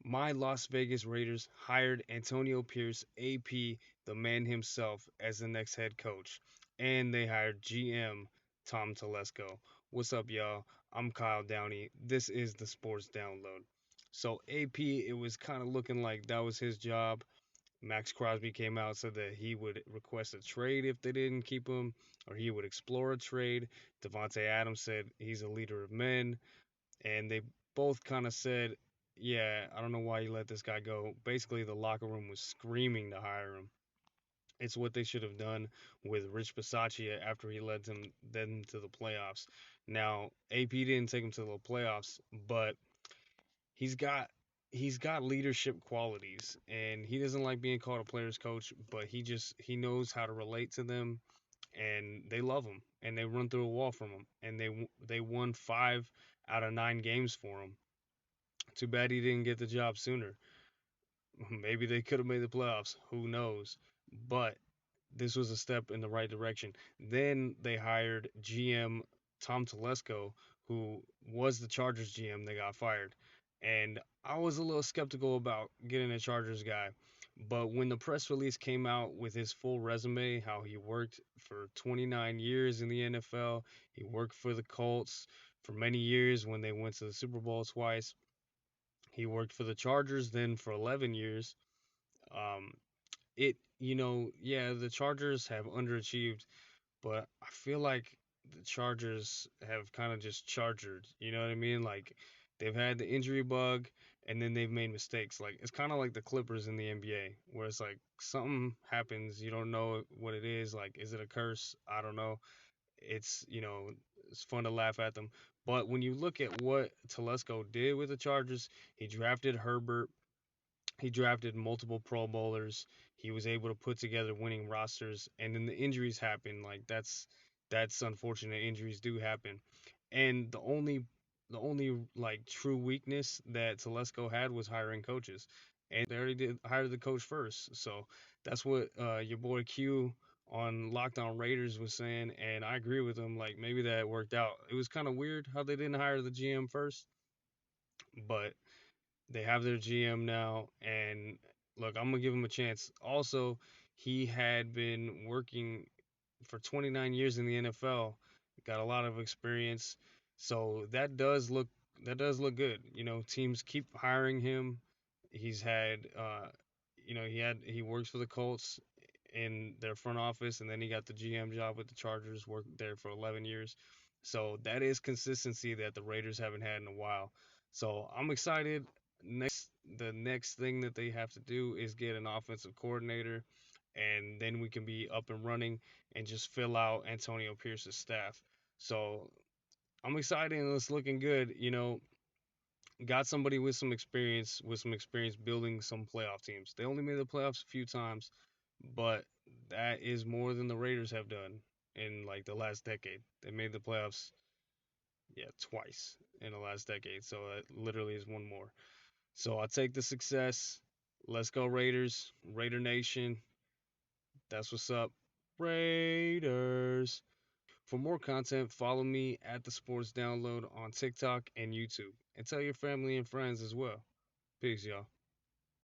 My Las Vegas Raiders hired Antonio Pierce, AP, the man himself, as the next head coach. And they hired GM Tom Telesco. What's up, y'all? I'm Kyle Downey. This is the Sports Download. So, AP, it was kind of looking like that was his job. Max Crosby came out, said that he would request a trade if they didn't keep him, or he would explore a trade. Devontae Adams said he's a leader of men, and they both kind of said, "Yeah, I don't know why you let this guy go." Basically, the locker room was screaming to hire him. It's what they should have done with Rich Bisaccia after he led them to the playoffs. Now, AP didn't take him to the playoffs, but he's got he's got leadership qualities, and he doesn't like being called a player's coach, but he knows how to relate to them, and they love him, and they run through a wall from him, and they won 5 out of 9 games for him. Too bad he didn't get the job sooner. Maybe they could have made the playoffs. Who knows? But this was a step in the right direction. Then they hired GM Tom Telesco, who was the Chargers GM. They got fired. And I was a little skeptical about getting a Chargers guy. But when the press release came out with his full resume, how he worked for 29 years in the NFL, he worked for the Colts for many years when they went to the Super Bowl twice. He worked for the Chargers then for 11 years. Um, yeah, the Chargers have underachieved, but I feel like the Chargers have kind of just chargered. You know what I mean? Like they've had the injury bug, and then they've made mistakes. Like it's kind of like the Clippers in the NBA, where it's like something happens, you don't know what it is. Like, is it a curse? I don't know. It's fun to laugh at them. But when you look at what Telesco did with the Chargers, he drafted Herbert, he drafted multiple Pro Bowlers. He was able to put together winning rosters, and then the injuries happen. Like that's unfortunate. Injuries do happen, and the only like true weakness that Telesco had was hiring coaches, and they already did hire the coach first. So that's what your boy Q on Lockdown Raiders was saying, and I agree with him. Like maybe that worked out. It was kind of weird how they didn't hire the GM first, but they have their GM now, and look, I'm gonna give him a chance. Also, he had been working for 29 years in the NFL, got a lot of experience, so that does look good. Teams keep hiring him. He's had, he works for the Colts in their front office, and then he got the GM job with the Chargers, worked there for 11 years. So that is consistency that the Raiders haven't had in a while. So I'm excited. The next thing that they have to do is get an offensive coordinator, and then we can be up and running and just fill out Antonio Pierce's staff. So I'm excited and it's looking good. Got somebody with some experience building some playoff teams. They only made the playoffs a few times, but that is more than the Raiders have done in like the last decade. They made the playoffs, yeah, twice in the last decade. So that literally is one more. So I take the success. Let's go Raiders, Raider Nation. That's what's up, Raiders. For more content, follow me at the Sports Download on TikTok and YouTube, and tell your family and friends as well. Peace, y'all.